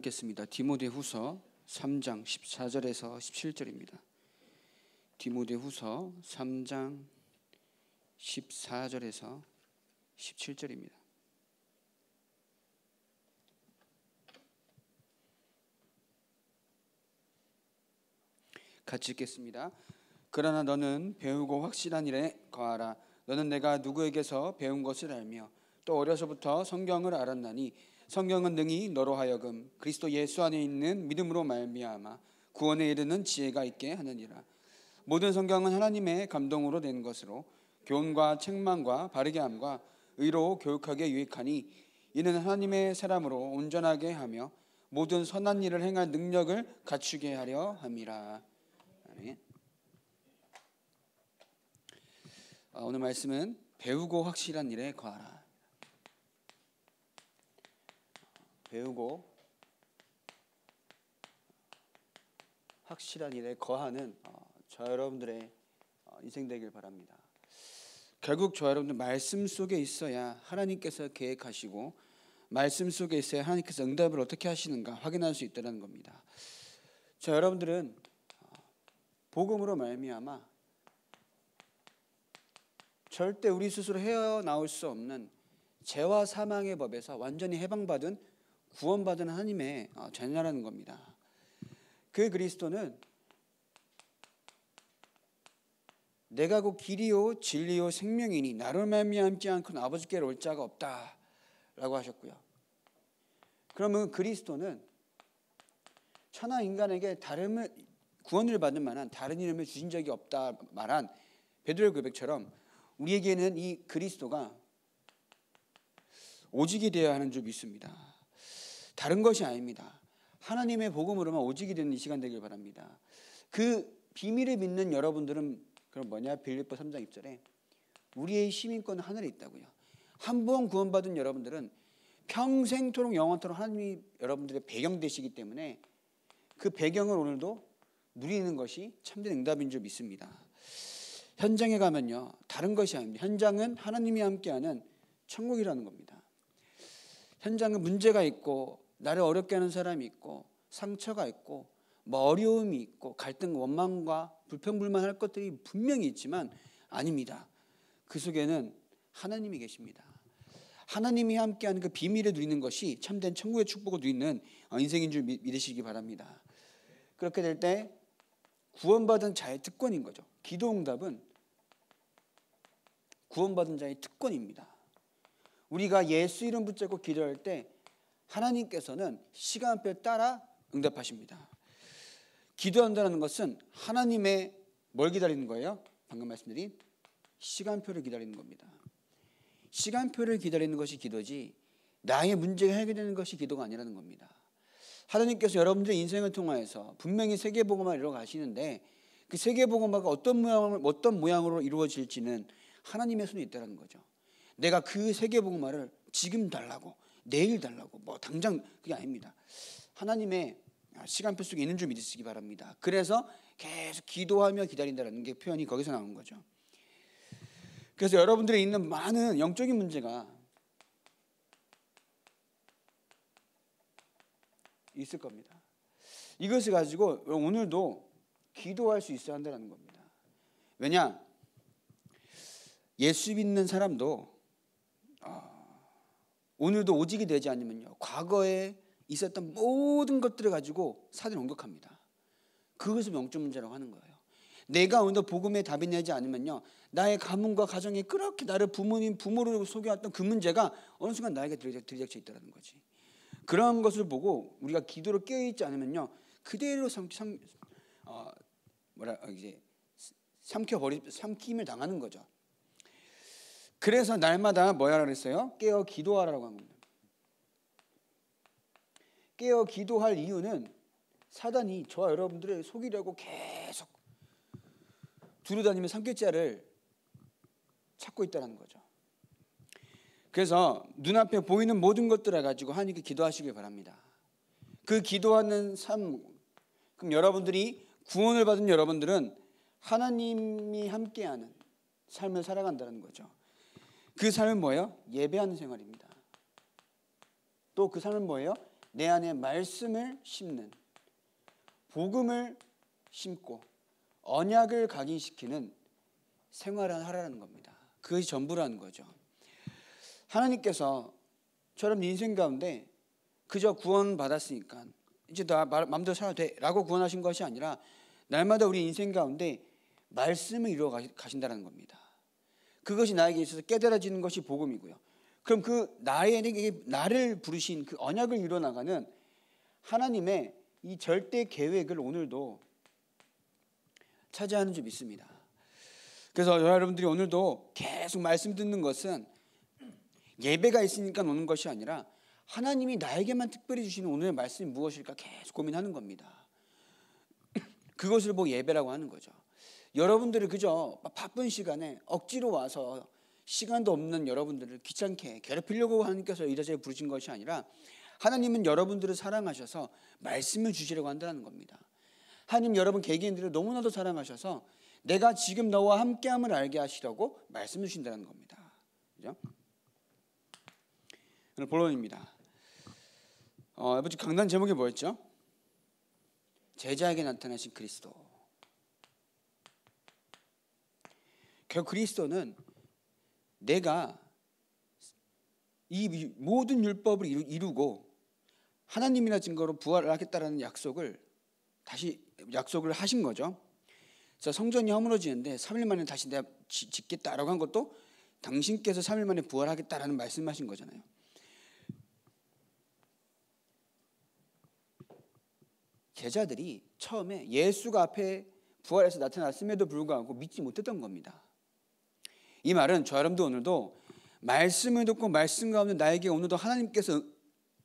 읽겠습니다. 디모데후서 3장 14절에서 17절입니다. 디모데후서 3장 14절에서 17절입니다. 같이 읽겠습니다. 그러나 너는 배우고 확실한 일에 거하라. 너는 내가 누구에게서 배운 것을 알며 또 어려서부터 성경을 알았나니 성경은 능히 너로 하여금 그리스도 예수 안에 있는 믿음으로 말미암아 구원에 이르는 지혜가 있게 하느니라. 모든 성경은 하나님의 감동으로 된 것으로 교훈과 책망과 바르게 함과 의로 교육하게 유익하니 이는 하나님의 사람으로 온전하게 하며 모든 선한 일을 행할 능력을 갖추게 하려 함이라. 아멘. 오늘 말씀은 배우고 확실한 일에 거하라. 배우고 확실한 일에 거하는 저 여러분들의 인생 되길 바랍니다. 결국 저 여러분들 말씀 속에 있어야 하나님께서 계획하시고 말씀 속에 있어야 하나님께서 응답을 어떻게 하시는가 확인할 수 있다는 겁니다. 저 여러분들은 복음으로 말미암아 절대 우리 스스로 헤어나올 수 없는 죄와 사망의 법에서 완전히 해방받은 구원받은 하나님의 자녀라는 겁니다. 그 그리스도는 내가 곧 길이요 진리요 생명이니 나로 말미암지 않고는 아버지께로 올 자가 없다라고 하셨고요. 그러면 그리스도는 천하 인간에게 구원을 받을 만한 다른 이름을 주신 적이 없다 말한 베드로의 고백처럼 우리에게는 이 그리스도가 오직이 되어야 하는 줄 믿습니다. 다른 것이 아닙니다. 하나님의 복음으로만 오직이 되는 이 시간 되길 바랍니다. 그 비밀을 믿는 여러분들은 그럼 뭐냐? 빌립보 3장 1절에 우리의 시민권은 하늘에 있다고요. 한 번 구원받은 여러분들은 평생토록 영원토록 하나님이 여러분들의 배경 되시기 때문에 그 배경을 오늘도 누리는 것이 참된 응답인 줄 믿습니다. 현장에 가면요 다른 것이 아닙니다. 현장은 하나님이 함께하는 천국이라는 겁니다. 현장은 문제가 있고 나를 어렵게 하는 사람이 있고 상처가 있고 뭐 어려움이 있고 갈등, 원망과 불평불만할 것들이 분명히 있지만 아닙니다. 그 속에는 하나님이 계십니다. 하나님이 함께하는 그 비밀을 누리는 것이 참된 천국의 축복을 누리는 인생인 줄 믿으시기 바랍니다. 그렇게 될 때 구원받은 자의 특권인 거죠. 기도응답은 구원받은 자의 특권입니다. 우리가 예수 이름 붙잡고 기도할 때 하나님께서는 시간표에 따라 응답하십니다. 기도한다는 것은 하나님의 뭘 기다리는 거예요? 방금 말씀드린 시간표를 기다리는 겁니다. 시간표를 기다리는 것이 기도지 나의 문제가 해결되는 것이 기도가 아니라는 겁니다. 하나님께서 여러분들의 인생을 통하여서 분명히 세계복음화를 이루어 가시는데 그 세계복음화가 어떤 모양으로 이루어질지는 하나님의 손에 있다는 거죠. 내가 그 세계복음화를 지금 달라고 내일 달라고 뭐 당장 그게 아닙니다. 하나님의 시간표 속에 있는 줄 믿으시기 바랍니다. 그래서 계속 기도하며 기다린다는 게 표현이 거기서 나온 거죠. 그래서 여러분들이 있는 많은 영적인 문제가 있을 겁니다. 이것을 가지고 오늘도 기도할 수 있어야 한다는 겁니다. 왜냐? 예수 믿는 사람도 오늘도 오직이 되지 않으면요 과거에 있었던 모든 것들을 가지고 사단이 공격합니다. 그것을 영적 문제라고 하는 거예요. 내가 오늘도 복음에 답이 되지 않으면요 나의 가문과 가정이 그렇게 나를 부모로 속여왔던 그 문제가 어느 순간 나에게 들이닥쳐 있다는 거지. 그런 것을 보고 우리가 기도로 깨어있지 않으면요 그대로 삼킴을 당하는 거죠. 그래서 날마다 뭐라 그랬어요? 깨어 기도하라고 합니다. 깨어 기도할 이유는 사단이 저와 여러분들을 속이려고 계속 두루다니며 삼킬자를 찾고 있다는 거죠. 그래서 눈앞에 보이는 모든 것들을 가지고 하나님께 기도하시길 바랍니다. 그 기도하는 삶, 그럼 여러분들이 구원을 받은 여러분들은 하나님이 함께하는 삶을 살아간다는 거죠. 그 삶은 뭐예요? 예배하는 생활입니다. 또 그 삶은 뭐예요? 내 안에 말씀을 심는, 복음을 심고 언약을 각인시키는 생활을 하라는 겁니다. 그것이 전부라는 거죠. 하나님께서 저런 인생 가운데 그저 구원 받았으니까 이제 나 마음대로 살아도 돼 라고 구원하신 것이 아니라 날마다 우리 인생 가운데 말씀을 이루어 가신다는 겁니다. 그것이 나에게 있어서 깨달아지는 것이 복음이고요. 그럼 그 나를 부르신 그 언약을 이루어 나가는 하나님의 이 절대 계획을 오늘도 차지하는 줄 믿습니다. 그래서 여러분들이 오늘도 계속 말씀 듣는 것은 예배가 있으니까 오는 것이 아니라 하나님이 나에게만 특별히 주시는 오늘의 말씀이 무엇일까 계속 고민하는 겁니다. 그것을 보고 예배라고 하는 거죠. 여러분들이 그저 바쁜 시간에 억지로 와서 시간도 없는 여러분들을 귀찮게 괴롭히려고 하나님께서 이 자리에 부르신 것이 아니라 하나님은 여러분들을 사랑하셔서 말씀을 주시려고 한다는 겁니다. 하나님 여러분 개개인들을 너무나도 사랑하셔서 내가 지금 너와 함께함을 알게 하시려고 말씀을 주신다는 겁니다. 그죠? 오늘 본론입니다. 이번 주 강단 제목이 뭐였죠? 제자에게 나타나신 그리스도. 결국 그리스도는 내가 이 모든 율법을 이루고 하나님이나 증거로 부활하겠다라는 약속을 하신 거죠. 그래서 성전이 허물어지는데 3일 만에 다시 내가 짓겠다라고 한 것도 당신께서 3일 만에 부활하겠다라는 말씀하신 거잖아요. 제자들이 처음에 예수가 앞에 부활해서 나타났음에도 불구하고 믿지 못했던 겁니다. 이 말은 저 여러분도 오늘도 말씀을 듣고 말씀 가운데 나에게 오늘도 하나님께서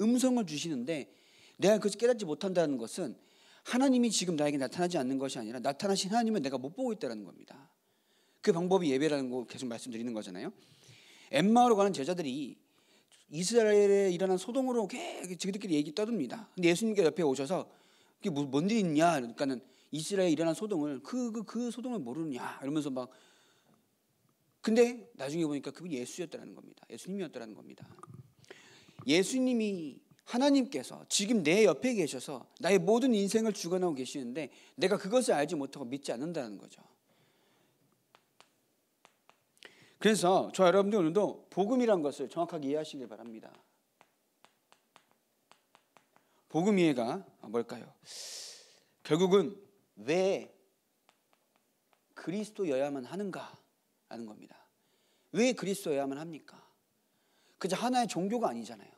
음성을 주시는데 내가 그것을 깨닫지 못한다는 것은 하나님이 지금 나에게 나타나지 않는 것이 아니라 나타나신 하나님을 내가 못 보고 있다는 겁니다. 그 방법이 예배라는 거 계속 말씀드리는 거잖아요. 엠마오로 가는 제자들이 이스라엘에 일어난 소동으로 자기들끼리 얘기 떠듭니다. 근데 예수님께 옆에 오셔서 그게 뭔 일이 있냐? 그러니까는 이스라엘에 일어난 소동을 그 소동을 모르느냐? 이러면서 막 근데 나중에 보니까 그분이 예수였다는 겁니다. 예수님이었다는 겁니다. 예수님이 하나님께서 지금 내 옆에 계셔서 나의 모든 인생을 주관하고 계시는데 내가 그것을 알지 못하고 믿지 않는다는 거죠. 그래서 저 여러분들 오늘도 복음이란 것을 정확하게 이해하시길 바랍니다. 복음 이해가 뭘까요? 결국은 왜 그리스도여야만 하는가 하는 겁니다. 왜 그리스도여야만 합니까? 그저 하나의 종교가 아니잖아요.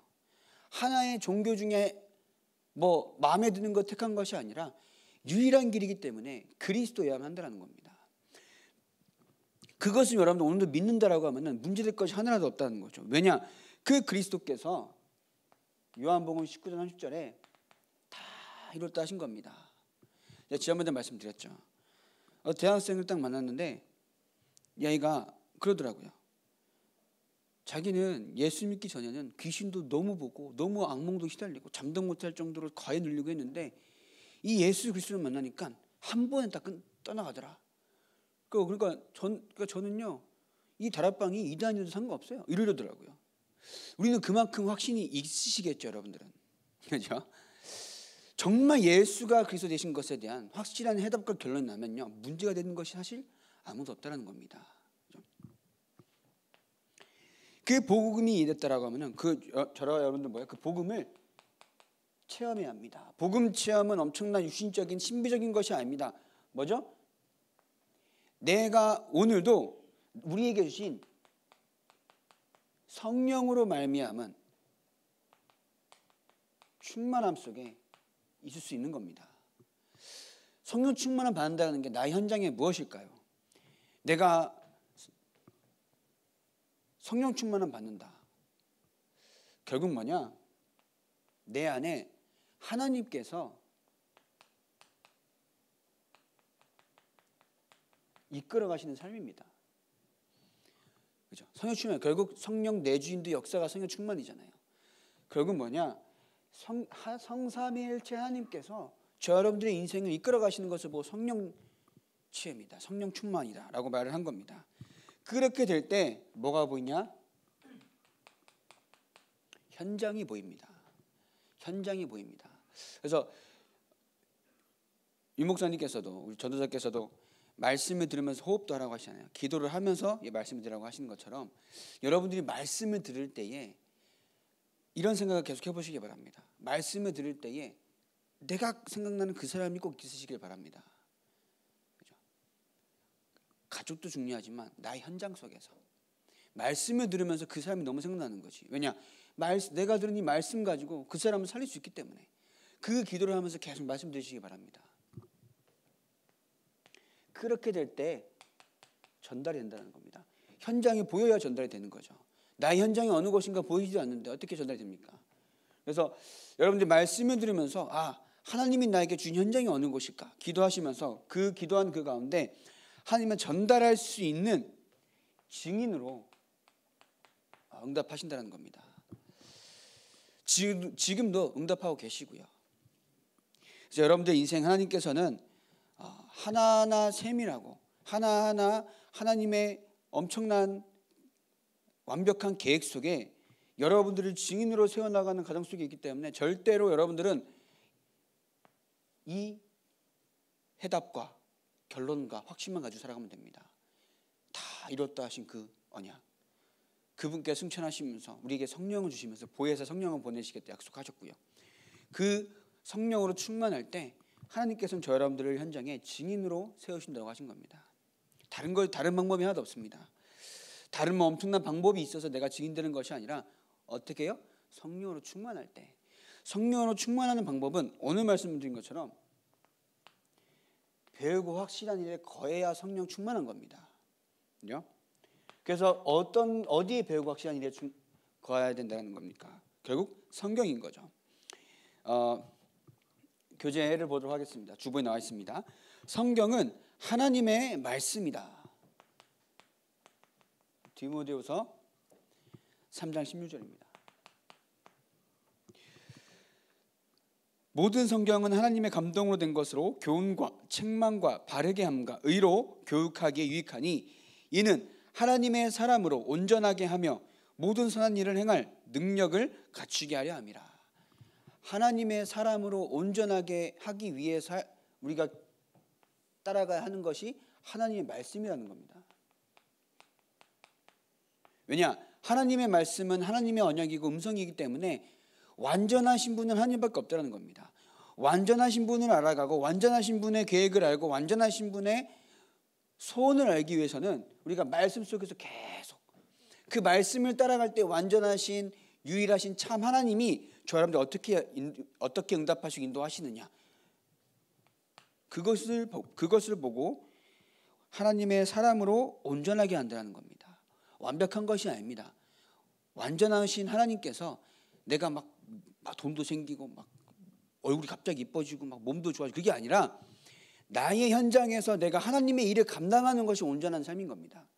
하나의 종교 중에 뭐 마음에 드는 것 택한 것이 아니라 유일한 길이기 때문에 그리스도여야만 한다는 겁니다. 그것을 여러분들 오늘도 믿는다라고 하면은 문제될 것이 하나라도 없다는 거죠. 왜냐? 그 그리스도께서 요한복음 19장 30절에 다 이뤘다 하신 겁니다. 제가 지난번에 말씀드렸죠. 대학생을 딱 만났는데 이 아이가 그러더라고요. 자기는 예수 믿기 전에는 귀신도 너무 보고 너무 악몽도 휘달리고 잠도 못할 정도로 과에 눌리고 했는데 이 예수 그리스도를 만나니까 한 번에 딱 떠나가더라. 그러니까 저는요 이 다락방이 이단이어도 상관없어요. 이러더라고요. 우리는 그만큼 확신이 있으시겠죠, 여러분들은. 그렇죠? 정말 예수가 그리스도 되신 것에 대한 확실한 해답과 결론이 나면요 문제가 되는 것이 사실 아무도 없다는 겁니다. 그 복음이 이랬다라고 하면은 저와 여러분들 뭐야? 그 복음을 체험해야 합니다. 복음 체험은 엄청난 육신적인 신비적인 것이 아닙니다. 뭐죠? 내가 오늘도 우리에게 주신 성령으로 말미암은 충만함 속에 있을 수 있는 겁니다. 성령 충만함 받는다는 게 나의 현장에 무엇일까요? 내가 성령 충만함 받는다. 결국 뭐냐? 내 안에 하나님께서 이끌어 가시는 삶입니다. 그죠? 성령 충만. 결국 성령 내주인도 역사가 성령 충만이잖아요. 결국 뭐냐? 성삼위일체 하나님께서 저 여러분들의 인생을 이끌어 가시는 것을 보고 성령 취해입니다. 성령 충만이다라고 말을 한 겁니다. 그렇게 될 때 뭐가 보이냐? 현장이 보입니다. 현장이 보입니다. 그래서 유 목사님께서도 우리 전도사께서도 말씀을 들으면서 호흡도 하라고 하시잖아요. 기도를 하면서 말씀을 들으라고 하시는 것처럼 여러분들이 말씀을 들을 때에 이런 생각을 계속 해보시기 바랍니다. 말씀을 들을 때에 내가 생각나는 그 사람이 꼭 있으시길 바랍니다. 그렇죠? 가족도 중요하지만 나의 현장 속에서 말씀을 들으면서 그 사람이 너무 생각나는 거지. 왜냐? 내가 들은 이 말씀 가지고 그 사람을 살릴 수 있기 때문에 그 기도를 하면서 계속 말씀 드리시기 바랍니다. 그렇게 될 때 전달이 된다는 겁니다. 현장이 보여야 전달이 되는 거죠. 나의 현장이 어느 곳인가 보이지도 않는데 어떻게 전달이 됩니까? 그래서 여러분들 말씀을 들으면서 하나님이 나에게 준 현장이 어느 곳일까? 기도하시면서 그 기도한 그 가운데 하나님은 전달할 수 있는 증인으로 응답하신다는 겁니다. 지금도 응답하고 계시고요. 그래서 여러분들 인생 하나님께서는 하나하나 세밀하고 하나하나 하나님의 엄청난 완벽한 계획 속에 여러분들을 증인으로 세워나가는 가정 속에 있기 때문에 절대로 여러분들은 이 해답과 결론과 확신만 가지고 살아가면 됩니다. 다 이뤘다 하신 그 언약, 그분께 승천하시면서 우리에게 성령을 주시면서 보혜사 성령을 보내시겠다 약속하셨고요. 그 성령으로 충만할 때 하나님께서는 저 여러분들을 현장에 증인으로 세우신다고 하신 겁니다. 다른 방법이 하나도 없습니다. 다른 엄청난 방법이 있어서 내가 증인되는 것이 아니라 어떻게 해요? 성령으로 충만할 때. 성령으로 충만하는 방법은 오늘 말씀드린 것처럼 배우고 확실한 일에 거해야 성령 충만한 겁니다. 그죠? 그래서 어디에 배우고 확실한 일에 거해야 된다는 겁니까? 결국 성경인 거죠. 교재를 보도록 하겠습니다. 주보에 나와 있습니다. 성경은 하나님의 말씀이다. 디모데후서 3장 16절입니다. 모든 성경은 하나님의 감동으로 된 것으로 교훈과 책망과 바르게 함과 의로 교육하기에 유익하니 이는 하나님의 사람으로 온전하게 하며 모든 선한 일을 행할 능력을 갖추게 하려 함이라. 하나님의 사람으로 온전하게 하기 위해서 우리가 따라가야 하는 것이 하나님의 말씀이라는 겁니다. 왜냐? 하나님의 말씀은 하나님의 언약이고 음성이기 때문에 완전하신 분은 하나님밖에 없다는 겁니다. 완전하신 분을 알아가고 완전하신 분의 계획을 알고 완전하신 분의 소원을 알기 위해서는 우리가 말씀 속에서 계속 그 말씀을 따라갈 때 완전하신 유일하신 참 하나님이 저 여러분들 어떻게 응답하시고 인도하시느냐, 그것을 보고 하나님의 사람으로 온전하게 한다는 겁니다. 완벽한 것이 아닙니다. 완전하신 하나님께서 내가 막 돈도 생기고 막 얼굴이 갑자기 이뻐지고 막 몸도 좋아지고 그게 아니라 나의 현장에서 내가 하나님의 일을 감당하는 것이 온전한 삶인 겁니다.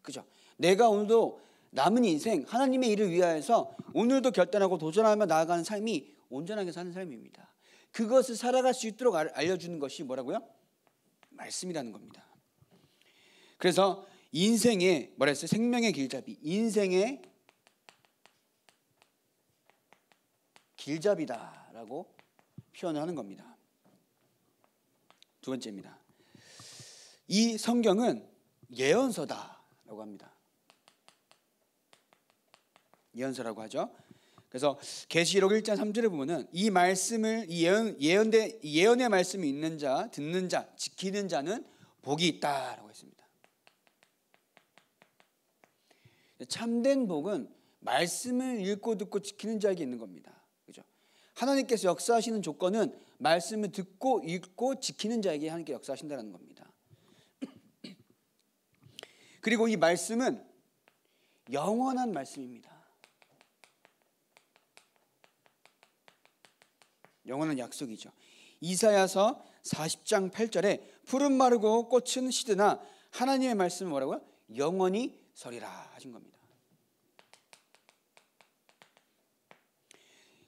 그죠? 내가 오늘도 남은 인생 하나님의 일을 위하여서 오늘도 결단하고 도전하며 나아가는 삶이 온전하게 사는 삶입니다. 그것을 살아갈 수 있도록 알려주는 것이 뭐라고요? 말씀이라는 겁니다. 그래서 인생의 뭐라 했어요? 생명의 길잡이, 인생의 길잡이다라고 표현을 하는 겁니다. 두 번째입니다. 이 성경은 예언서다라고 합니다. 예언서라고 하죠. 그래서 계시록 1장 3절에 보면은 이 말씀을 이 예언의 말씀이 있는 자, 듣는 자, 지키는 자는 복이 있다라고 했습니다. 참된 복은 말씀을 읽고 듣고 지키는 자에게 있는 겁니다. 그죠? 하나님께서 역사하시는 조건은 말씀을 듣고 읽고 지키는 자에게 하나님께 역사하신다는 겁니다. 그리고 이 말씀은 영원한 말씀입니다. 영원한 약속이죠. 이사야서 40장 8절에 푸른 마르고 꽃은 시드나 하나님의 말씀은 뭐라고요? 영원히 서리라 하신 겁니다.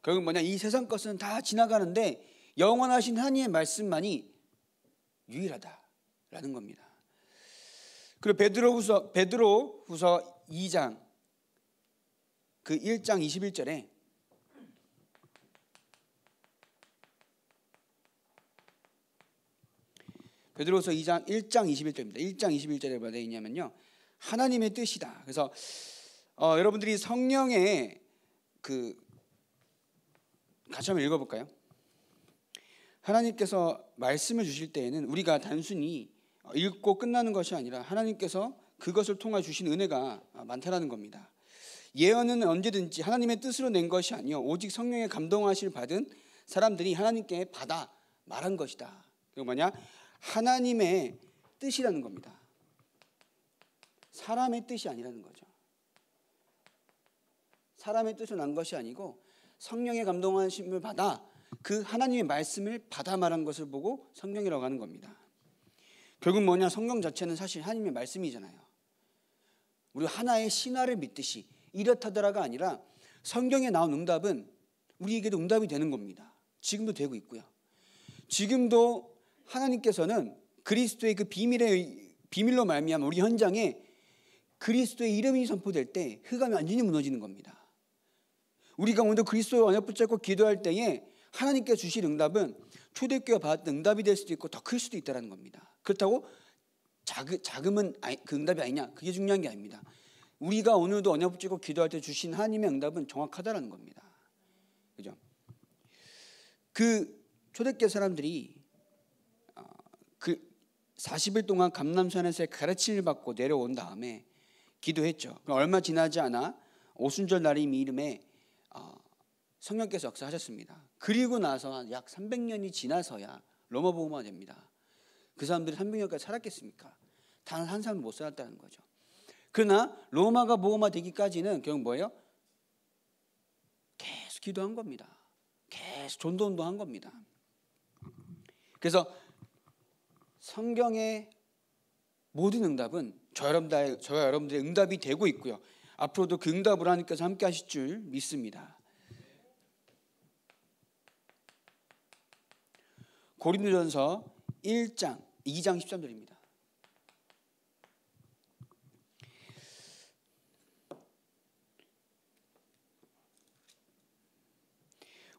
결국 뭐냐? 이 세상 것은 다 지나가는데 영원하신 하나님의 말씀만이 유일하다라는 겁니다. 그리고 베드로후서 2장 그 1장 21절에 베드로서 1장 21절입니다. 1장 21절에 뭐가 되어 있냐면요, 하나님의 뜻이다. 그래서 여러분들이 성령의 같이 한번 읽어볼까요? 하나님께서 말씀을 주실 때에는 우리가 단순히 읽고 끝나는 것이 아니라 하나님께서 그것을 통해 주신 은혜가 많다라는 겁니다. 예언은 언제든지 하나님의 뜻으로 낸 것이 아니요 오직 성령의 감동하실 받은 사람들이 하나님께 받아 말한 것이다. 그게 뭐냐? 하나님의 뜻이라는 겁니다. 사람의 뜻이 아니라는 거죠. 사람의 뜻으로 난 것이 아니고 성령의 감동하심을 받아 그 하나님의 말씀을 받아 말한 것을 보고 성령이라고 하는 겁니다. 결국 뭐냐? 성경 자체는 사실 하나님의 말씀이잖아요. 우리 하나의 신화를 믿듯이 이렇다더라가 아니라 성경에 나온 응답은 우리에게도 응답이 되는 겁니다. 지금도 되고 있고요. 지금도 하나님께서는 그리스도의 그 비밀로 말미암아 우리 현장에 그리스도의 이름이 선포될 때 흑암이 완전히 무너지는 겁니다. 우리가 오늘 그리스도의 언약 붙잡고 기도할 때에 하나님께 주실 응답은 초대교회가 받았던 응답이 될 수도 있고 더 클 수도 있다는 겁니다. 그렇다고 작으면 그 응답이 아니냐, 그게 중요한 게 아닙니다. 우리가 오늘도 언약 붙잡고 기도할 때 주신 하나님의 응답은 정확하다는 겁니다. 그죠? 그 초대교회 사람들이 그 40일 동안 감람산에서 가르침을 받고 내려온 다음에 기도했죠. 얼마 지나지 않아 오순절 날임 이름에 성령께서 역사하셨습니다. 그리고 나서 약 300년이 지나서야 로마 복음화가 됩니다. 그 사람들이 300년까지 살았겠습니까? 단 한 사람도 못 살았다는 거죠. 그러나 로마가 복음화 되기까지는 결국 뭐예요? 계속 기도한 겁니다. 계속 전도운동한 겁니다. 그래서 성경의 모든 응답은 저와 여러분들의 응답이 되고 있고요. 앞으로도 그 응답을 하나님께서 함께 하실 줄 믿습니다. 고린도전서 2장 13절입니다.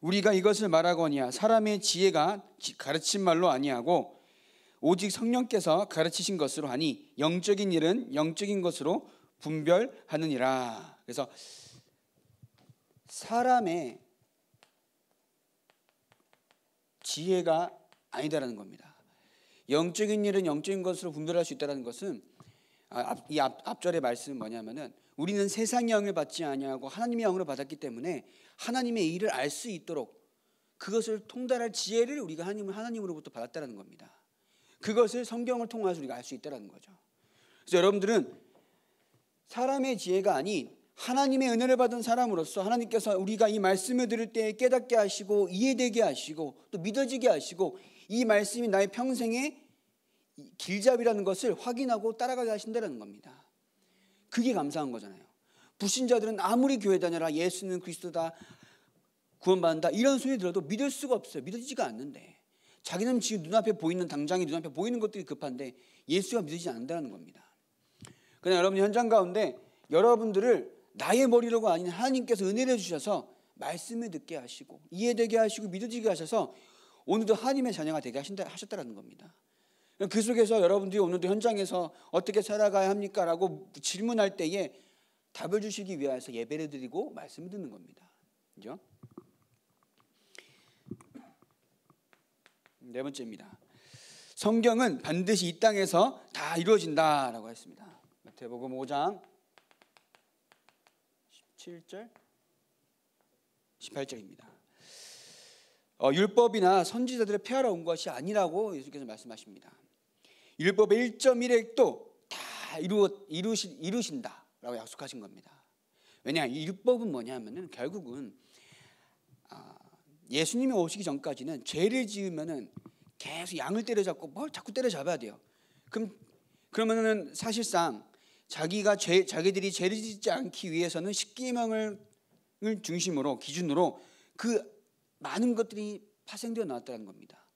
우리가 이것을 말하거니와 사람의 지혜가 가르친 말로 아니하고 오직 성령께서 가르치신 것으로 하니 영적인 일은 영적인 것으로 분별하느니라. 그래서 사람의 지혜가 아니다라는 겁니다. 영적인 일은 영적인 것으로 분별할 수 있다는 것은 이 앞절의 말씀은 뭐냐면은 우리는 세상의 영을 받지 아니하고 하나님의 영으로 받았기 때문에 하나님의 일을 알 수 있도록 그것을 통달할 지혜를 우리가 하나님으로부터 받았다는 겁니다. 그것을 성경을 통해서 우리가 알 수 있다는 거죠. 그래서 여러분들은 사람의 지혜가 아닌 하나님의 은혜를 받은 사람으로서 하나님께서 우리가 이 말씀을 들을 때 깨닫게 하시고 이해되게 하시고 또 믿어지게 하시고 이 말씀이 나의 평생의 길잡이라는 것을 확인하고 따라가게 하신다는 겁니다. 그게 감사한 거잖아요. 불신자들은 아무리 교회 다녀라 예수는 그리스도다 구원받는다 이런 소리 들어도 믿을 수가 없어요. 믿어지지가 않는데 자기는 지금 눈앞에 보이는 당장이 눈앞에 보이는 것들이 급한데 예수가 믿어지지 않는다는 겁니다. 그러나 여러분 현장 가운데 여러분들을 나의 머리로가 아닌 하나님께서 은혜를 주셔서 말씀을 듣게 하시고 이해되게 하시고 믿어지게 하셔서 오늘도 하나님의 자녀가 되게 하셨다는 겁니다. 그 속에서 여러분들이 오늘도 현장에서 어떻게 살아가야 합니까? 라고 질문할 때에 답을 주시기 위해서 예배를 드리고 말씀을 듣는 겁니다. 그죠? 네 번째입니다. 성경은 반드시 이 땅에서 다 이루어진다라고 했습니다. 마태복음 5장 17절 18절입니다. 율법이나 선지자들을 폐하러 온 것이 아니라고 예수께서 말씀하십니다. 율법의 1.1획도 다 이루신다라고 약속하신 겁니다. 왜냐? 이 율법은 뭐냐 하면은 결국은 예수님이 오시기 전까지는 죄를 지으면은 계속 양을 때려잡고 뭘 자꾸 때려잡아야 돼요. 그러면은 사실상 자기들이 죄를 짓지 않기 위해서는 십계명을 중심으로 기준으로 그 많은 것들이 파생되어 나왔다는 겁니다.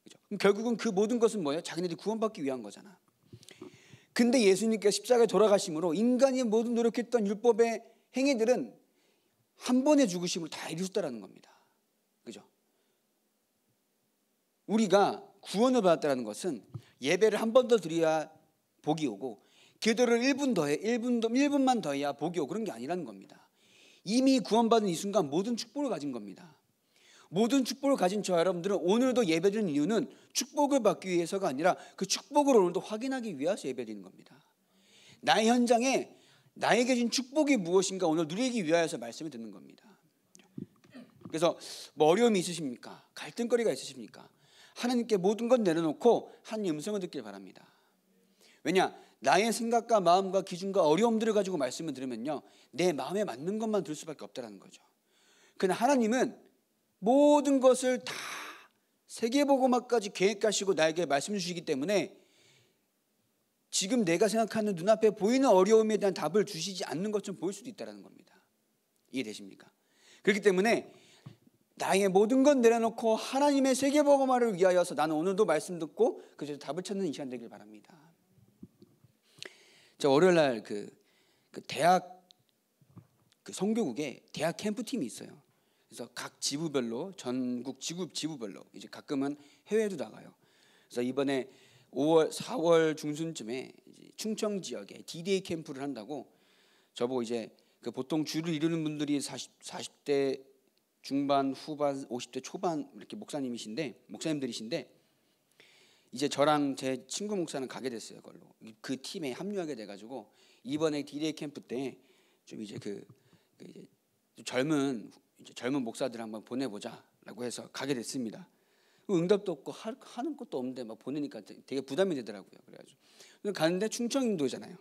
그렇죠? 결국은 그 모든 것은 뭐예요? 자기네들이 구원받기 위한 거잖아. 근데 예수님께서 십자가에 돌아가심으로 인간이 모든 노력했던 율법의 행위들은 한 번의 죽으심으로 다 이루셨다는 겁니다. 그죠? 우리가 구원을 받았다는 것은 예배를 한 번 더 드려야 복이 오고 기도를 1분만 더 해야 복이 오고 그런 게 아니라는 겁니다. 이미 구원받은 이 순간 모든 축복을 가진 겁니다. 모든 축복을 가진 저 여러분들은 오늘도 예배드리는 이유는 축복을 받기 위해서가 아니라 그 축복을 오늘도 확인하기 위해서 예배드리는 겁니다. 나의 현장에 나에게 준 축복이 무엇인가 오늘 누리기 위하여서 말씀을 듣는 겁니다. 그래서 뭐 어려움이 있으십니까? 갈등거리가 있으십니까? 하나님께 모든 것 내려놓고 하나님의 음성을 듣길 바랍니다. 왜냐? 나의 생각과 마음과 기준과 어려움들을 가지고 말씀을 들으면요, 내 마음에 맞는 것만 들을 수밖에 없다는 거죠. 그러나 하나님은 모든 것을 다 세계복음화까지 계획하시고 나에게 말씀 주시기 때문에 지금 내가 생각하는 눈앞에 보이는 어려움에 대한 답을 주시지 않는 것처럼 보일 수도 있다는 겁니다. 이해되십니까? 그렇기 때문에 나의 모든 것 내려놓고 하나님의 세계복음화를 위하여서 나는 오늘도 말씀 듣고 그래서 답을 찾는 이 시간 되길 바랍니다. 저 월요일날 그 대학 그 선교국에 대학 캠프팀이 있어요. 그래서 각 지부별로 전국 지부별로 이제 가끔은 해외에도 나가요. 그래서 이번에 4월 중순쯤에 이제 충청 지역에 D-Day 캠프를 한다고 저보고 이제 그 보통 주를 이루는 분들이 40대 중반, 후반, 50대 초반 이렇게 목사님들이신데 이제 저랑 제 친구 목사는 가게 됐어요. 그걸로 그 팀에 합류하게 돼가지고 이번에 D-Day 캠프 때 좀 이제 이제 젊은 목사들 한번 보내보자라고 해서 가게 됐습니다. 응답도 없고 하는 것도 없는데 막 보내니까 되게 부담이 되더라고요. 그래가지고 가는데 충청인도잖아요.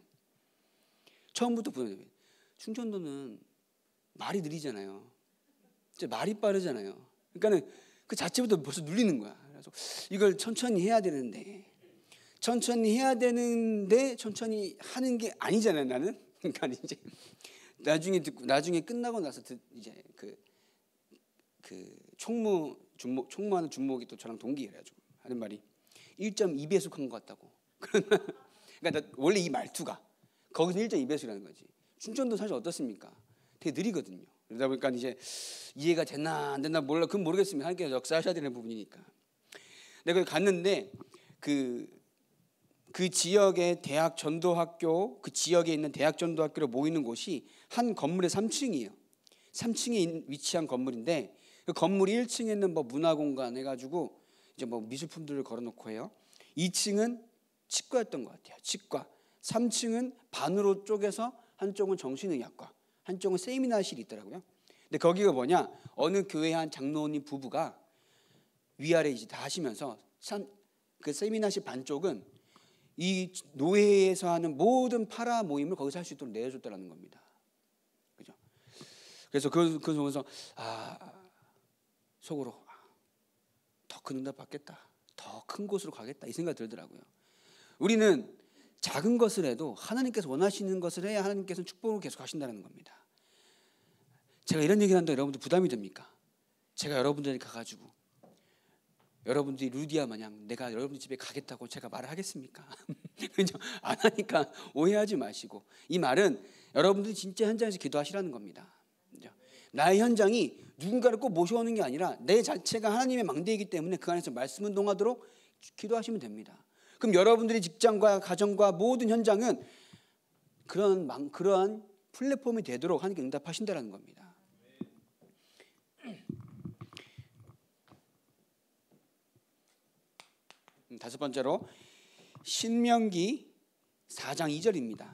처음부터 보내면 충청도는 말이 느리잖아요. 말이 빠르잖아요. 그러니까는 그 자체부터 벌써 눌리는 거야. 그래서 이걸 천천히 해야 되는데 천천히 하는 게 아니잖아요. 나는. 그러니까 이제 나중에 끝나고 나서 이제 총무하는 준목이 또 저랑 동기해가지고 하는 말이 1.2배속 한 것 같다고. 그러니까 원래 이 말투가 거기서 1.2배속이라는 거지. 충청도 사실 어떻습니까? 되게 느리거든요. 그러다 보니까 이제 이해가 됐나 안 됐나 몰라. 그건 모르겠습니다. 하나님께서 역사하셔야 되는 부분이니까. 내가 거기 갔는데 그 지역의 대학 전도학교, 그 지역에 있는 대학 전도학교로 모이는 곳이 한 건물의 3층이에요. 3층에 위치한 건물인데 그 건물 1층에는 뭐 문화공간 해가지고 이제 뭐 미술품들을 걸어놓고 해요. 2층은 치과였던 것 같아요. 치과. 3층은 반으로 쪼개서 한쪽은 정신의학과, 한쪽은 세미나실이 있더라고요. 근데 거기가 뭐냐? 어느 교회 한 장로님 부부가 위아래 이제 다 하시면서 그 세미나실 반쪽은 이 노회에서 하는 모든 파라 모임을 거기서 할 수 있도록 내어줬다는 겁니다. 그죠? 그래서 그걸 보면서 속으로 더 큰 응답 받겠다, 더 큰 곳으로 가겠다 이 생각이 들더라고요. 우리는 작은 것을 해도 하나님께서 원하시는 것을 해야 하나님께서는 축복을 계속 하신다는 겁니다. 제가 이런 얘기를 하는데 여러분들 부담이 됩니까? 제가 여러분들에게 가가지고 여러분들이 루디아 마냥 내가 여러분들 집에 가겠다고 제가 말을 하겠습니까? 안 하니까 오해하지 마시고, 이 말은 여러분들이 진짜 현장에서 기도하시라는 겁니다. 나의 현장이 누군가를 꼭 모셔오는 게 아니라 내 자체가 하나님의 망대이기 때문에 그 안에서 말씀 운동하도록 기도하시면 됩니다. 그럼 여러분들의 직장과 가정과 모든 현장은 그러한 플랫폼이 되도록 하나님께 응답하신다는 겁니다. 다섯 번째로 신명기 4장 2절입니다.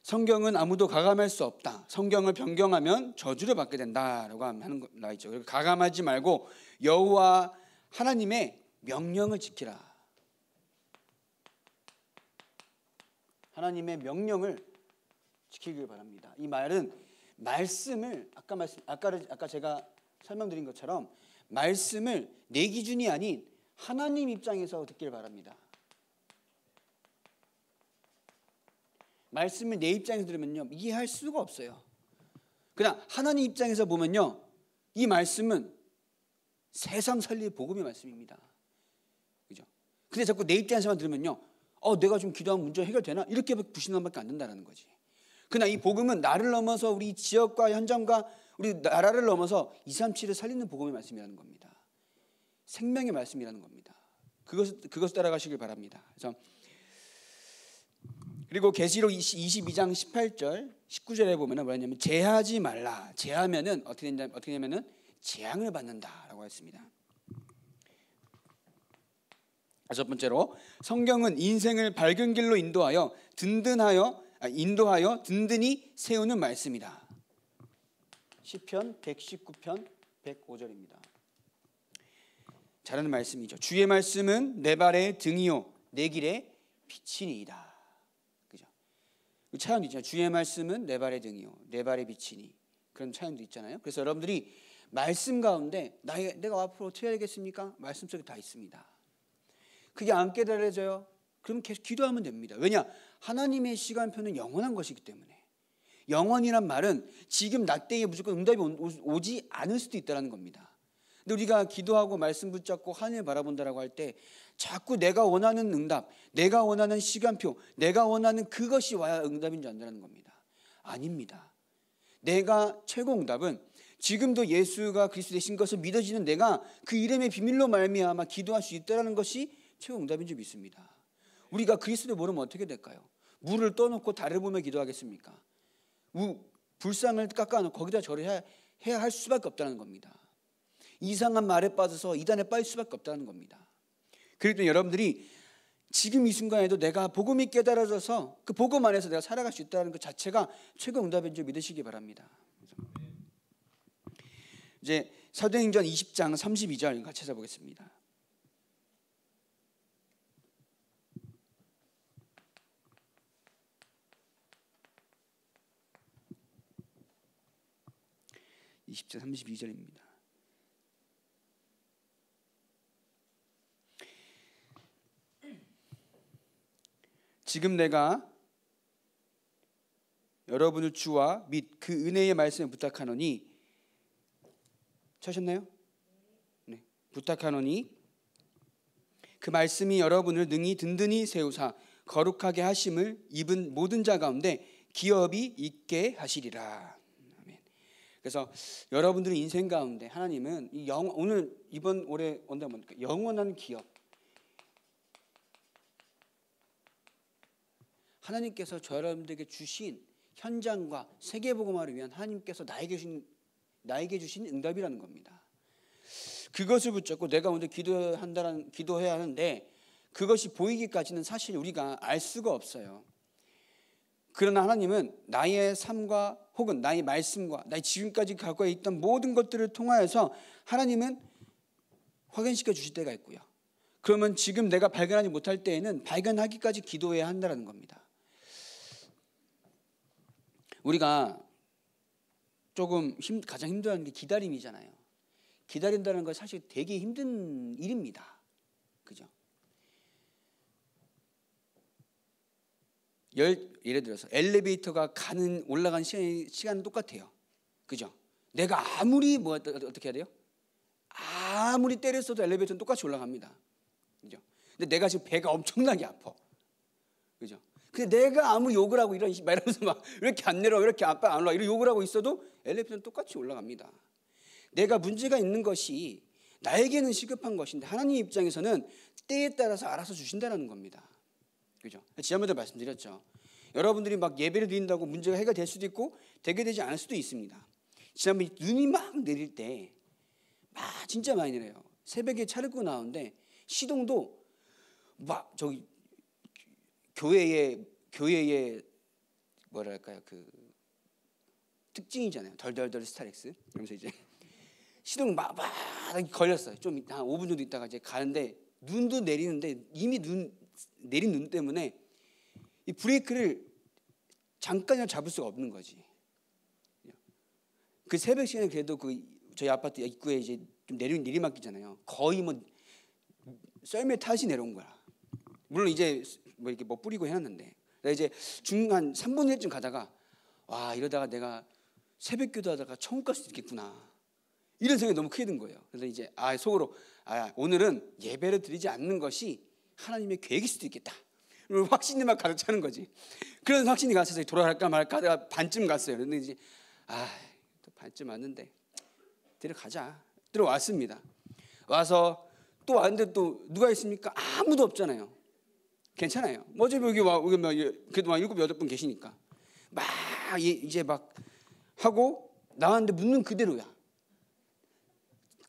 성경은 아무도 가감할 수 없다. 성경을 변경하면 저주를 받게 된다라고 하는 거 나와 있죠. 그리고 가감하지 말고 여호와 하나님의 명령을 지키라. 하나님의 명령을 지키길 바랍니다. 이 말은 말씀을 아까 제가 설명드린 것처럼 말씀을 내 기준이 아닌 하나님 입장에서 듣길 바랍니다. 말씀을 내 입장에서 들으면요 이해할 수가 없어요. 그냥 하나님 입장에서 보면요 이 말씀은 세상 살릴 복음의 말씀입니다. 그죠? 근데 자꾸 내 입장에서만 들으면요 내가 좀 기도하면 문제 해결되나? 이렇게 불신함밖에 안 된다는 거지. 그러나 이 복음은 나를 넘어서 우리 지역과 현장과 우리 나라를 넘어서 237을 살리는 복음의 말씀이라는 겁니다. 생명의 말씀이라는 겁니다. 그것을 따라가시길 바랍니다. 그래서 그리고 계시록 22장 18절 19절에 보면은 뭐냐면 제하지 말라. 제하면은 어떻게 되냐면은 재앙을 받는다라고 했습니다. 첫 번째로 성경은 인생을 밝은 길로 인도하여 든든히 세우는 말씀이다. 시편 119편 105절입니다. 잘하는 말씀이죠. 주의 말씀은 내 발의 등이요 내 길의 빛이니이다. 그죠? 그 차연도 있잖아요. 주의 말씀은 내 발의 등이요 내 발의 빛이니. 그런 차연도 있잖아요. 그래서 여러분들이 말씀 가운데 내가 앞으로 어떻게 해야겠습니까? 말씀 속에 다 있습니다. 그게 안 깨달아져요? 그럼 계속 기도하면 됩니다. 왜냐? 하나님의 시간표는 영원한 것이기 때문에. 영원이란 말은 지금 나 때에 무조건 응답이 오지 않을 수도 있다는 겁니다. 근데 우리가 기도하고 말씀 붙잡고 하늘을 바라본다라고 할 때 자꾸 내가 원하는 응답, 내가 원하는 시간표, 내가 원하는 그것이 와야 응답인 줄 안다는 겁니다. 아닙니다. 내가 최고 응답은 지금도 예수가 그리스도 되신 것을 믿어지는 내가 그 이름의 비밀로 말미암아 기도할 수 있다는 것이 최고 응답인 줄 믿습니다. 우리가 그리스도를 모르면 어떻게 될까요? 물을 떠놓고 달을 보며 기도하겠습니까? 불상을 깎아놓고 거기다 절을 해야 할 수밖에 없다는 겁니다. 이상한 말에 빠져서 이단에 빠질 수밖에 없다는 겁니다. 그렇기 때문에 여러분들이 지금 이 순간에도 내가 복음이 깨달아져서 그 복음 안에서 내가 살아갈 수 있다는 것 자체가 최고 응답인 줄 믿으시기 바랍니다. 이제 사도행전 20장 32절 같이 찾아보겠습니다. (20절) 32절입니다. 지금 내가 여러분을 주와 및 그 은혜의 말씀을 부탁하노니 찾으셨나요? 네. 부탁하노니 그 말씀이 여러분을 능히 든든히 세우사 거룩하게 하심을 입은 모든 자 가운데 기업이 있게 하시리라. 아멘. 그래서 여러분들의 인생 가운데 하나님은 오늘 이번 올해 온다 보니까 영원한 기업, 하나님께서 저 여러분들에게 주신 현장과 세계복음화를 위한 하나님께서 나에게 주신 응답이라는 겁니다. 그것을 붙잡고 내가 오늘 기도해야 하는데 그것이 보이기까지는 사실 우리가 알 수가 없어요. 그러나 하나님은 나의 삶과 혹은 나의 말씀과 나의 지금까지 갖고 있던 모든 것들을 통하여서 하나님은 확인시켜 주실 때가 있고요. 그러면 지금 내가 발견하지 못할 때에는 발견하기까지 기도해야 한다는 겁니다. 우리가 조금 가장 힘들어하는 게 기다림이잖아요. 기다린다는 건 사실 되게 힘든 일입니다. 그죠? 예를 들어서 엘리베이터가 올라가는 시간은 똑같아요. 그죠? 내가 아무리 어떻게 해야 돼요? 아무리 때렸어도 엘리베이터는 똑같이 올라갑니다. 그죠? 근데 내가 지금 배가 엄청나게 아파. 그죠? 근데 내가 아무리 욕을 하고 이러면서 막 이렇게 안 내려와, 이렇게 아빠 안 올라와, 이런 욕을 하고 있어도 엘리베이터는 똑같이 올라갑니다. 내가 문제가 있는 것이 나에게는 시급한 것인데 하나님 입장에서는 때에 따라서 알아서 주신다는 겁니다. 그죠? 지난번에도 말씀드렸죠. 여러분들이 막 예배를 드린다고 문제가 해결될 수도 있고 되게 되지 않을 수도 있습니다. 지난번에 눈이 막 내릴 때 막 진짜 많이 내려요. 새벽에 차를 끄고 나오는데 시동도 막 저기 교회의 뭐랄까요, 그 특징이잖아요. 덜덜덜 스타렉스. 그러면서 이제 시동 막 걸렸어요. 좀 한 5분 정도 있다가 이제 가는데 눈도 내리는데 이미 내린 눈 때문에 이 브레이크를 잠깐이라도 잡을 수가 없는 거지. 그 새벽 시간에 그래도 저희 아파트 입구에 이제 좀 내리막이잖아요. 거의 썰매 타시 내려온 거야. 물론 이제 이렇게 뿌리고 해놨는데, 나 이제 한 3분의 1쯤 가다가 와, 이러다가 내가 새벽 기도하다가 천국 갈 수도 있겠구나, 이런 생각이 너무 크게 든 거예요. 그래서 이제 속으로 오늘은 예배를 드리지 않는 것이 하나님의 계획일 수도 있겠다. 확신이 막 가득 차는 거지. 그런 확신이 갔어요. 돌아갈까 말까 하다가 반쯤 갔어요. 그런데 이제 또 반쯤 왔는데 데려가자. 들어왔습니다. 와서 또 왔는데 또 누가 있습니까? 아무도 없잖아요. 괜찮아요. 어차피 여기 그래도 막 7, 8분 계시니까 막 이제 막 하고 나왔는데 묻는 그대로야.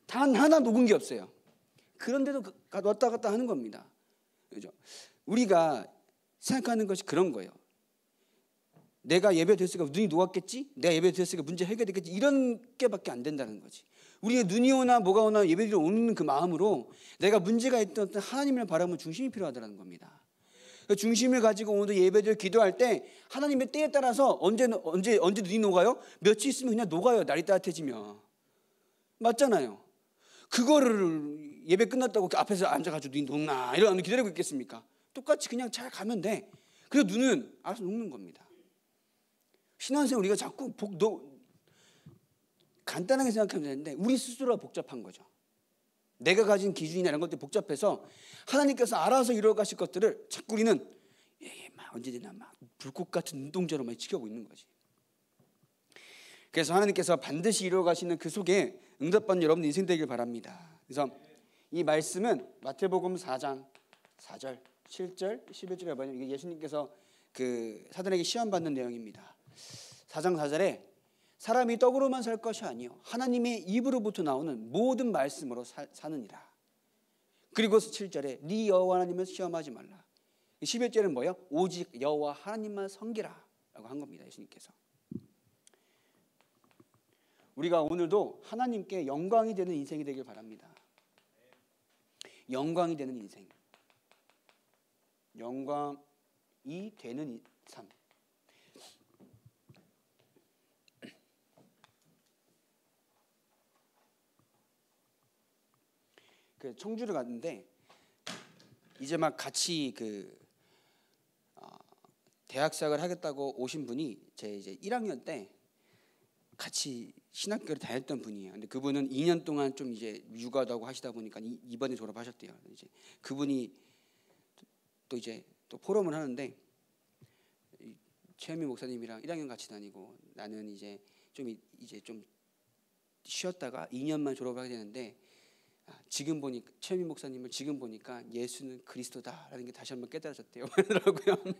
단 하나 녹은 게 없어요. 그런데도 왔다 갔다 하는 겁니다. 그죠? 우리가 생각하는 것이 그런 거예요. 내가 예배 드렸으니까 눈이 녹았겠지? 내가 예배 드렸으니까 문제 해결되겠지? 이런 게밖에 안 된다는 거지. 우리가 눈이 오나 뭐가 오나 예배드리러 오는 그 마음으로 내가 문제가 있던 하나님을 바라보는 중심이 필요하다는 겁니다. 그 중심을 가지고 오늘도 예배를 기도할 때 하나님의 때에 따라서 언제 눈이 녹아요? 며칠 있으면 그냥 녹아요. 날이 따뜻해지면. 맞잖아요. 그거를 예배 끝났다고 앞에서 앉아가지고 눈이 녹나 이러면 기다리고 있겠습니까? 똑같이 그냥 잘 가면 돼. 그래서 눈은 알아서 녹는 겁니다. 신앙생활 우리가 자꾸 간단하게 생각하면 되는데 우리 스스로가 복잡한 거죠. 내가 가진 기준이나 이런 것들이 복잡해서 하나님께서 알아서 이루어 가실 것들을 자꾸 우리는 막 언제나 막 불꽃 같은 눈동자로만 지켜보고 있는 거지. 그래서 하나님께서 반드시 이루어 가시는 그 속에 응답받는 여러분 인생 되길 바랍니다. 그래서 이 말씀은 마태복음 4장 4절, 7절, 11절에 보면 이게 예수님께서 그 사단에게 시험 받는 내용입니다. 4장 4절에 사람이 떡으로만 살 것이 아니요 하나님의 입으로부터 나오는 모든 말씀으로 사느니라. 그리고 7절에 네 여호와 하나님을 시험하지 말라. 11절은 뭐예요? 오직 여호와 하나님만 섬기라 라고 한 겁니다. 예수님께서. 우리가 오늘도 하나님께 영광이 되는 인생이 되길 바랍니다. 영광이 되는 인생. 영광이 되는 삶. 그 청주를 갔는데 이제 막 같이 대학 시작을 하겠다고 오신 분이 제 이제 1학년 때 같이 신학교를 다녔던 분이에요. 근데 그분은 2년 동안 좀 이제 육아도 하고 하시다 보니까 이번에 졸업하셨대요. 이제 그분이 또 이제 또 포럼을 하는데 최현미 목사님이랑 1학년 같이 다니고 나는 이제 좀 쉬었다가 2년만 졸업을 하게 되는데 지금 보니까 최현미 목사님을 지금 보니까 예수는 그리스도다라는 게 다시 한번 깨달아졌대요. 그러더라고요.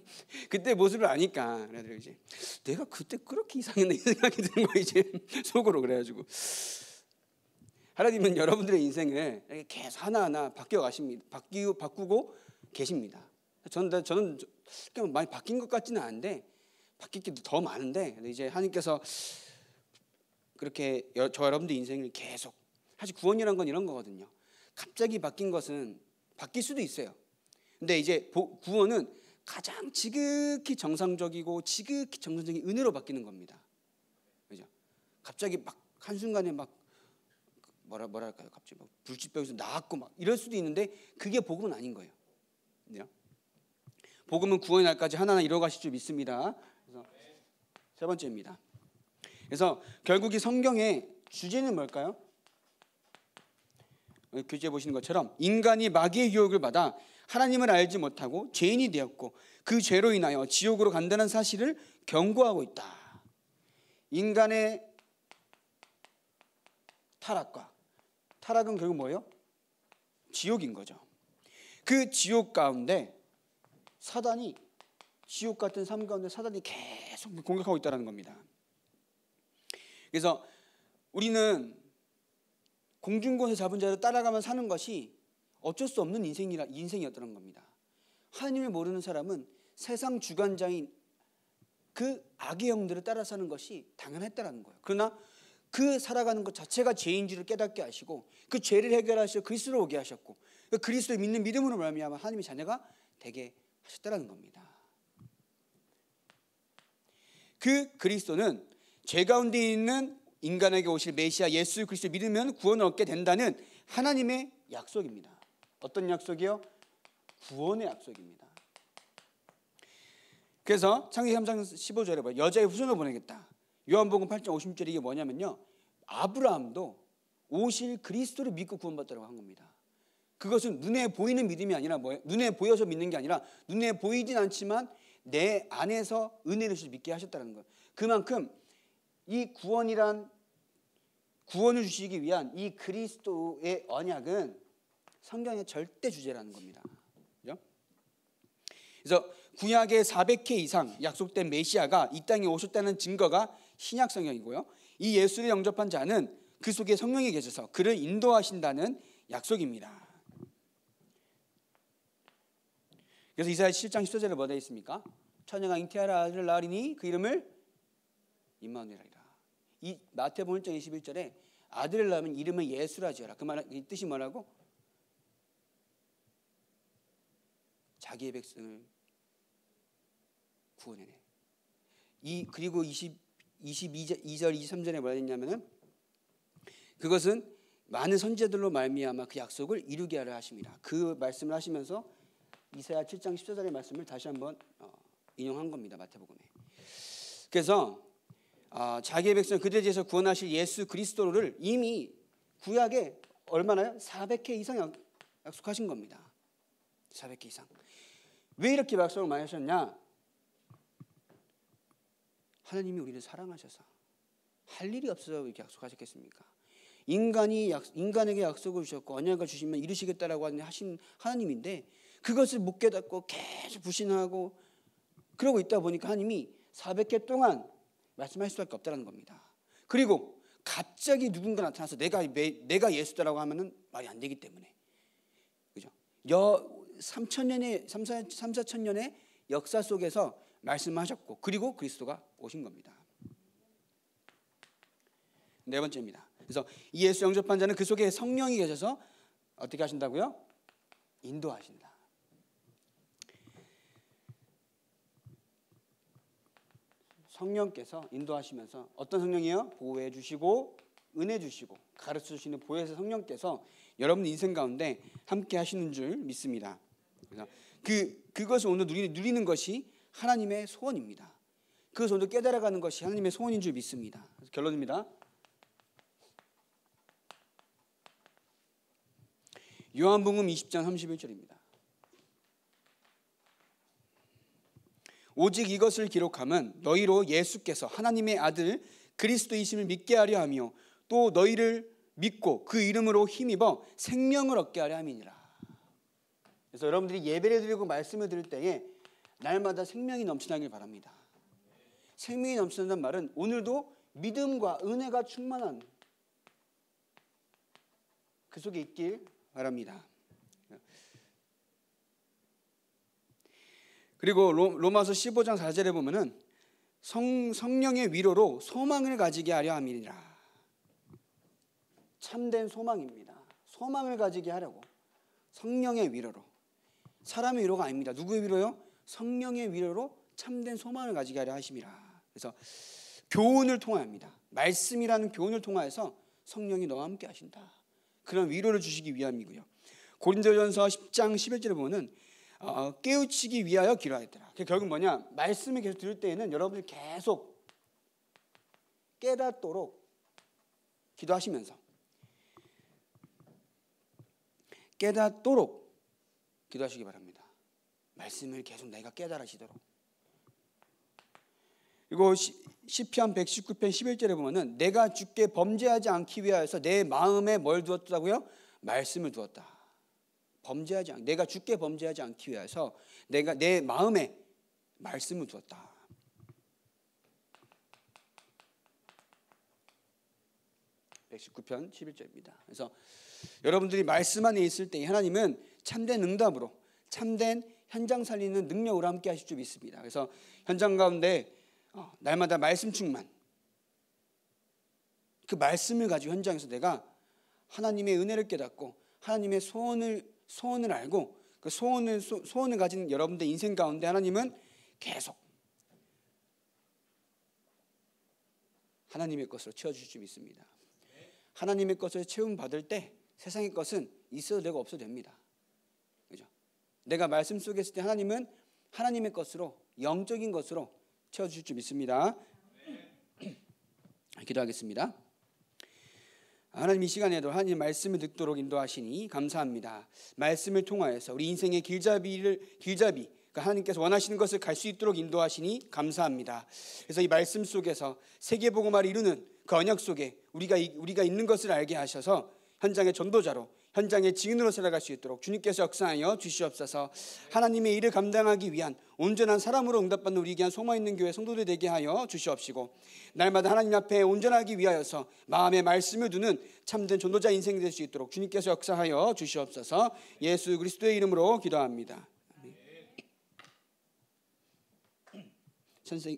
그때 모습을 아니까 그래서 이제 내가 그때 그렇게 이상했나 이 생각이 드는 거예요. 이제 속으로. 그래가지고 하나님은 여러분들의 인생을 이렇게 계속 하나하나 바뀌어 가십니다. 바꾸고 계십니다. 저는 많이 바뀐 것 같지는 않은데 바뀔 게 더 많은데 이제 하나님께서 그렇게 저 여러분들 인생을 계속 사실 구원이란 건 이런 거거든요. 갑자기 바뀐 것은 바뀔 수도 있어요. 근데 이제 구원은 가장 지극히 정상적이고 지극히 정상적인 은혜로 바뀌는 겁니다. 그죠? 갑자기 막 한순간에 막 뭐랄까요? 갑자기 막 불치병에서 나았고 막 이럴 수도 있는데 그게 복음은 아닌 거예요. 그죠? 복음은 구원의 날까지 하나하나 이뤄가실 줄 믿습니다. 그래서 세 번째입니다. 그래서 결국 이 성경의 주제는 뭘까요? 교재에 보시는 것처럼 인간이 마귀의 유혹을 받아 하나님을 알지 못하고 죄인이 되었고 그 죄로 인하여 지옥으로 간다는 사실을 경고하고 있다. 인간의 타락은 결국 뭐예요? 지옥인 거죠. 그 지옥 가운데 사단이 지옥 같은 삶 가운데 사단이 계속 공격하고 있다는 겁니다. 그래서 우리는 공중권에 잡은 자를 따라가면 사는 것이 어쩔 수 없는 인생이었다는 겁니다. 하나님을 모르는 사람은 세상 주관자인 그 악의 영들을 따라 사는 것이 당연했다는 거예요. 그러나 그 살아가는 것 자체가 죄인 줄을 깨닫게 하시고 그 죄를 해결하시고 그리스도로 오게 하셨고 그리스도를 믿는 믿음으로 말미암아 하나님의 자녀가 되게 하셨다는 겁니다. 그 그리스도는 죄 가운데 있는 인간에게 오실 메시아 예수 그리스도를 믿으면 구원을 얻게 된다는 하나님의 약속입니다. 어떤 약속이요? 구원의 약속입니다. 그래서 창세기 3장 15절에 봐요. 여자의 후손을 보내겠다. 요한복음 8장 50절에 이게 뭐냐면요. 아브라함도 오실 그리스도를 믿고 구원받더라고 한 겁니다. 그것은 눈에 보이는 믿음이 아니라 뭐예요? 눈에 보여서 믿는 게 아니라 눈에 보이진 않지만 내 안에서 은혜를 주시 믿게 하셨다는 거예요. 그만큼 이 구원을 주시기 위한 이 그리스도의 언약은 성경의 절대 주제라는 겁니다. 그렇죠? 그래서 구약의 400회 이상 약속된 메시아가 이 땅에 오셨다는 증거가 신약 성경이고요. 이 예수를 영접한 자는 그 속에 성령이 계셔서 그를 인도하신다는 약속입니다. 그래서 이사야 7장 14절에 뭐가 되어 있습니까? 처녀가 잉태하라 아들을 낳으리니 그 이름을 임마누엘이라. 이 마태복음 1장 21절에 아들을 낳으면 이름을 예수라 지어라. 이 뜻이 뭐라고? 자기의 백성을 구원해내. 그리고 22절 23절에 뭐라 했냐면은 그것은 많은 선지자들로 말미암아 그 약속을 이루게 하려 하십니다. 그 말씀을 하시면서 이사야 7장 14절의 말씀을 다시 한번 인용한 겁니다. 마태복음에. 그래서 자기의 백성 그들에 대해서 구원하실 예수 그리스도를 이미 구약에 얼마나요? 400회 이상 약속하신 겁니다. 400회 이상. 왜 이렇게 약속을 많이 하셨냐? 하나님이 우리를 사랑하셔서 할 일이 없어서 이렇게 약속하셨겠습니까? 인간에게 약속을 주셨고 언약을 주시면 이루시겠다라고 하신 하나님인데 그것을 못 깨닫고 계속 부신하고 그러고 있다 보니까 하나님이 400회 동안 말씀할 수밖에 없다는 겁니다. 그리고 갑자기 누군가 나타나서 내가 예수다라고 하면은 말이 안 되기 때문에 그죠? 3,400년의 역사 속에서 말씀하셨고 그리고 그리스도가 오신 겁니다. 네 번째입니다. 그래서 이 예수 영접한 자는 그 속에 성령이 계셔서 어떻게 하신다고요? 인도하신다. 성령께서 인도하시면서 어떤 성령이요? 보호해 주시고 은혜 주시고 가르쳐 주시는 보혜사 성령께서 여러분 인생 가운데 함께 하시는 줄 믿습니다. 그래서 그것을 오늘 누리는 것이 하나님의 소원입니다. 그것을 오늘 깨달아가는 것이 하나님의 소원인 줄 믿습니다. 그래서 결론입니다. 요한복음 20장 31절입니다. 오직 이것을 기록함은 너희로 예수께서 하나님의 아들 그리스도이심을 믿게 하려 하며 또 너희를 믿고 그 이름으로 힘입어 생명을 얻게 하려 함이니라. 그래서 여러분들이 예배를 드리고 말씀을 드릴 때에 날마다 생명이 넘쳐나길 바랍니다. 생명이 넘쳐난다는 말은 오늘도 믿음과 은혜가 충만한 그 속에 있길 바랍니다. 그리고 로마서 15장 4절에 보면은 성령의 위로로 소망을 가지게 하려 함이니라. 참된 소망입니다. 소망을 가지게 하려고 성령의 위로로. 사람의 위로가 아닙니다. 누구의 위로요? 성령의 위로로 참된 소망을 가지게 하려 하심이라. 그래서 교훈을 통합니다. 말씀이라는 교훈을 통하여서 성령이 너와 함께 하신다. 그런 위로를 주시기 위함이고요. 고린도전서 10장 11절에 보면은 깨우치기 위하여 기도하였더라. 결국 뭐냐? 말씀을 계속 들을 때에는 여러분이 계속 깨닫도록 기도하시면서 깨닫도록 기도하시기 바랍니다. 말씀을 계속 내가 깨달으시도록. 그리고 시편 119편 11절에 보면은 내가 주께 범죄하지 않기 위하여서 내 마음에 뭘 두었다고요? 말씀을 두었다. 내가 주께 범죄하지 않기 위해서 내가 내 마음에 말씀을 두었다. (119편 11절입니다) 그래서 여러분들이 말씀 안에 있을 때 하나님은 참된 응답으로 참된 현장 살리는 능력으로 함께 하실 줄 믿습니다. 그래서 현장 가운데 날마다 말씀 충만, 그 말씀을 가지고 현장에서 내가 하나님의 은혜를 깨닫고 하나님의 소원을 알고 그 소원을 가진 여러분들 인생 가운데 하나님은 계속 하나님의 것으로 채워주실 줄 믿습니다. 하나님의 것을 채움받을 때 세상의 것은 있어도 되고 없어도 됩니다. 그죠? 내가 말씀 속에 있을 때 하나님은 하나님의 것으로 영적인 것으로 채워주실 줄 믿습니다. 기도하겠습니다. 하나님 이 시간에도 하나님 말씀을 듣도록 인도하시니 감사합니다. 말씀을 통하여서 우리 인생의 길잡이 그러니까 하나님께서 원하시는 것을 갈 수 있도록 인도하시니 감사합니다. 그래서 이 말씀 속에서 세계복음화를 이루는 그 언약 속에 우리가 있는 것을 알게 하셔서 현장의 전도자로, 현장의 증인으로 살아갈 수 있도록 주님께서 역사하여 주시옵소서. 하나님의 일을 감당하기 위한 온전한 사람으로 응답받는 우리 귀한 소망 있는 교회 성도들 되게 하여 주시옵시고, 날마다 하나님 앞에 온전하기 위하여서 마음의 말씀을 두는 참된 전도자 인생이 될 수 있도록 주님께서 역사하여 주시옵소서. 예수 그리스도의 이름으로 기도합니다. 선생님.